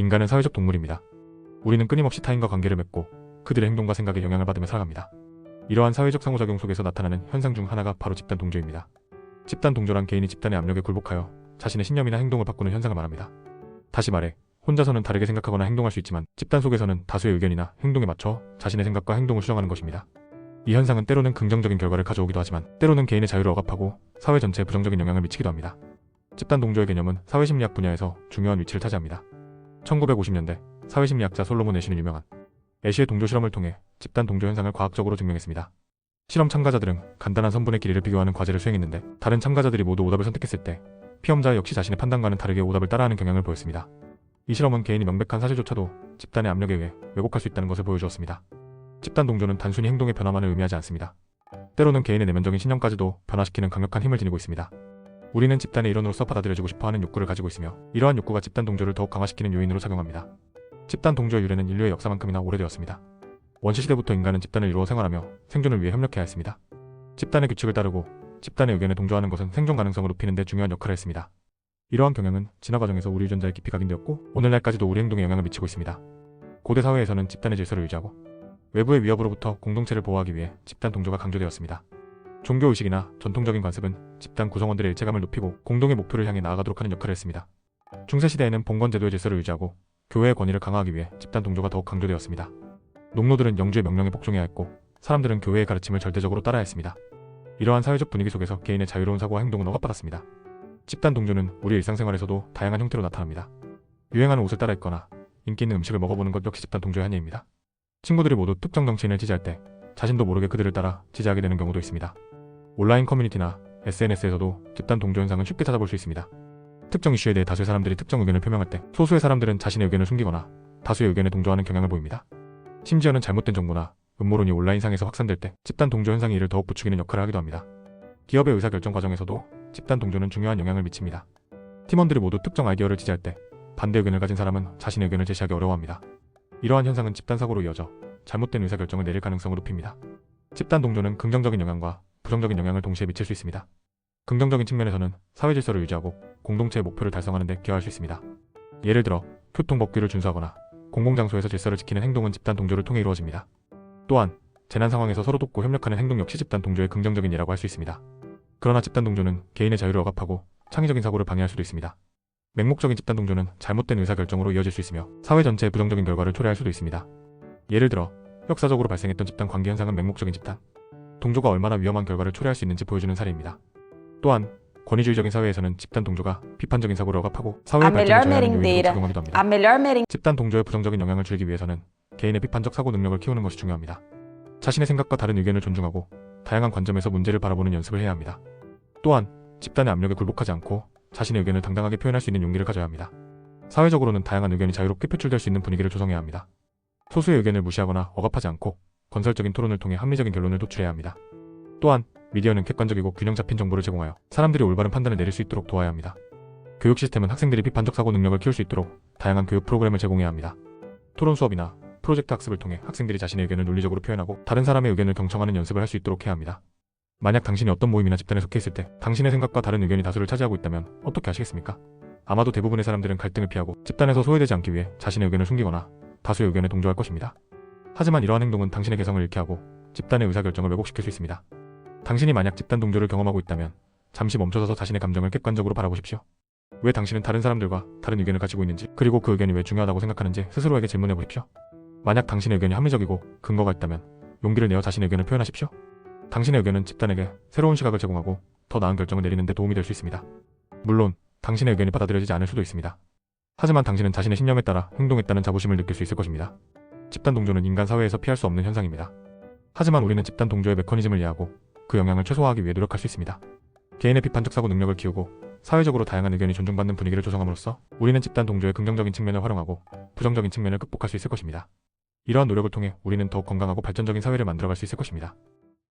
인간은 사회적 동물입니다. 우리는 끊임없이 타인과 관계를 맺고 그들의 행동과 생각에 영향을 받으며 살아갑니다. 이러한 사회적 상호작용 속에서 나타나는 현상 중 하나가 바로 집단 동조입니다. 집단 동조란 개인이 집단의 압력에 굴복하여 자신의 신념이나 행동을 바꾸는 현상을 말합니다. 다시 말해 혼자서는 다르게 생각하거나 행동할 수 있지만 집단 속에서는 다수의 의견이나 행동에 맞춰 자신의 생각과 행동을 수정하는 것입니다. 이 현상은 때로는 긍정적인 결과를 가져오기도 하지만 때로는 개인의 자유를 억압하고 사회 전체에 부정적인 영향을 미치기도 합니다. 집단 동조의 개념은 사회심리학 분야에서 중요한 위치를 차지합니다. 1950년대 사회심리학자 솔로몬 애쉬는 유명한 애쉬의 동조 실험을 통해 집단 동조 현상을 과학적으로 증명했습니다. 실험 참가자들은 간단한 선분의 길이를 비교하는 과제를 수행했는데 다른 참가자들이 모두 오답을 선택했을 때 피험자 역시 자신의 판단과는 다르게 오답을 따라하는 경향을 보였습니다. 이 실험은 개인이 명백한 사실조차도 집단의 압력에 의해 왜곡할 수 있다는 것을 보여주었습니다. 집단 동조는 단순히 행동의 변화만을 의미하지 않습니다. 때로는 개인의 내면적인 신념까지도 변화시키는 강력한 힘을 지니고 있습니다. 우리는 집단의 일원으로서 받아들여지고 싶어하는 욕구를 가지고 있으며 이러한 욕구가 집단 동조를 더욱 강화시키는 요인으로 작용합니다. 집단 동조의 유래는 인류의 역사만큼이나 오래되었습니다. 원시시대부터 인간은 집단을 이루어 생활하며 생존을 위해 협력해야 했습니다. 집단의 규칙을 따르고 집단의 의견에 동조하는 것은 생존 가능성을 높이는 데 중요한 역할을 했습니다. 이러한 경향은 진화 과정에서 우리 유전자에 깊이 각인되었고 오늘날까지도 우리 행동에 영향을 미치고 있습니다. 고대 사회에서는 집단의 질서를 유지하고 외부의 위협으로부터 공동체를 보호하기 위해 집단 동조가 강조되었습니다. 종교의식이나 전통적인 관습은 집단 구성원들의 일체감을 높이고 공동의 목표를 향해 나아가도록 하는 역할을 했습니다. 중세시대에는 봉건제도의 질서를 유지하고 교회의 권위를 강화하기 위해 집단 동조가 더욱 강조되었습니다. 농노들은 영주의 명령에 복종해야 했고 사람들은 교회의 가르침을 절대적으로 따라야 했습니다. 이러한 사회적 분위기 속에서 개인의 자유로운 사고와 행동은 억압받았습니다. 집단 동조는 우리 일상생활에서도 다양한 형태로 나타납니다. 유행하는 옷을 따라 입거나 인기 있는 음식을 먹어보는 것 역시 집단 동조의 한 예입니다. 친구들이 모두 특정 정치인을 지지할 때 자신도 모르게 그들을 따라 지지하게 되는 경우도 있습니다. 온라인 커뮤니티나 SNS에서도 집단 동조 현상은 쉽게 찾아볼 수 있습니다. 특정 이슈에 대해 다수의 사람들이 특정 의견을 표명할 때 소수의 사람들은 자신의 의견을 숨기거나 다수의 의견에 동조하는 경향을 보입니다. 심지어는 잘못된 정보나 음모론이 온라인상에서 확산될 때 집단 동조 현상이 이를 더욱 부추기는 역할을 하기도 합니다. 기업의 의사결정 과정에서도 집단 동조는 중요한 영향을 미칩니다. 팀원들이 모두 특정 아이디어를 지지할 때 반대 의견을 가진 사람은 자신의 의견을 제시하기 어려워합니다. 이러한 현상은 집단 사고로 이어져 잘못된 의사결정을 내릴 가능성을 높입니다. 집단 동조는 긍정적인 영향과 부정적인 영향을 동시에 미칠 수 있습니다. 긍정적인 측면에서는 사회 질서를 유지하고 공동체의 목표를 달성하는 데 기여할 수 있습니다. 예를 들어 교통법규를 준수하거나 공공장소에서 질서를 지키는 행동은 집단 동조를 통해 이루어집니다. 또한 재난 상황에서 서로 돕고 협력하는 행동 역시 집단 동조의 긍정적인 예라고 할 수 있습니다. 그러나 집단 동조는 개인의 자유를 억압하고 창의적인 사고를 방해할 수도 있습니다. 맹목적인 집단 동조는 잘못된 의사결정으로 이어질 수 있으며 사회 전체에 부정적인 결과를 초래할 수도 있습니다. 예를 들어 역사적으로 발생했던 집단 관계 현상은 맹목적인 집단 동조가 얼마나 위험한 결과를 초래할 수 있는지 보여주는 사례입니다. 또한 권위주의적인 사회에서는 집단 동조가 비판적인 사고를 억압하고 사회의 발전에 저해하는 요인으로 작용하기도 합니다. 집단 동조의 부정적인 영향을 줄이기 위해서는 개인의 비판적 사고 능력을 키우는 것이 중요합니다. 자신의 생각과 다른 의견을 존중하고 다양한 관점에서 문제를 바라보는 연습을 해야 합니다. 또한 집단의 압력에 굴복하지 않고 자신의 의견을 당당하게 표현할 수 있는 용기를 가져야 합니다. 사회적으로는 다양한 의견이 자유롭게 표출될 수 있는 분위기를 조성해야 합니다. 소수의 의견을 무시하거나 억압하지 않고 건설적인 토론을 통해 합리적인 결론을 도출해야 합니다. 또한 미디어는 객관적이고 균형 잡힌 정보를 제공하여 사람들이 올바른 판단을 내릴 수 있도록 도와야 합니다. 교육 시스템은 학생들이 비판적 사고 능력을 키울 수 있도록 다양한 교육 프로그램을 제공해야 합니다. 토론 수업이나 프로젝트 학습을 통해 학생들이 자신의 의견을 논리적으로 표현하고 다른 사람의 의견을 경청하는 연습을 할 수 있도록 해야 합니다. 만약 당신이 어떤 모임이나 집단에 속해 있을 때 당신의 생각과 다른 의견이 다수를 차지하고 있다면 어떻게 하시겠습니까? 아마도 대부분의 사람들은 갈등을 피하고 집단에서 소외되지 않기 위해 자신의 의견을 숨기거나 다수의 의견에 동조할 것입니다. 하지만 이러한 행동은 당신의 개성을 잃게 하고 집단의 의사결정을 왜곡시킬 수 있습니다. 당신이 만약 집단 동조를 경험하고 있다면 잠시 멈춰서서 자신의 감정을 객관적으로 바라보십시오. 왜 당신은 다른 사람들과 다른 의견을 가지고 있는지 그리고 그 의견이 왜 중요하다고 생각하는지 스스로에게 질문해 보십시오. 만약 당신의 의견이 합리적이고 근거가 있다면 용기를 내어 자신의 의견을 표현하십시오. 당신의 의견은 집단에게 새로운 시각을 제공하고 더 나은 결정을 내리는 데 도움이 될 수 있습니다. 물론 당신의 의견이 받아들여지지 않을 수도 있습니다. 하지만 당신은 자신의 신념에 따라 행동했다는 자부심을 느낄 수 있을 것입니다. 집단 동조는 인간 사회에서 피할 수 없는 현상입니다. 하지만 우리는 집단 동조의 메커니즘을 이해하고 그 영향을 최소화하기 위해 노력할 수 있습니다. 개인의 비판적 사고 능력을 키우고 사회적으로 다양한 의견이 존중받는 분위기를 조성함으로써 우리는 집단 동조의 긍정적인 측면을 활용하고 부정적인 측면을 극복할 수 있을 것입니다. 이러한 노력을 통해 우리는 더욱 건강하고 발전적인 사회를 만들어갈 수 있을 것입니다.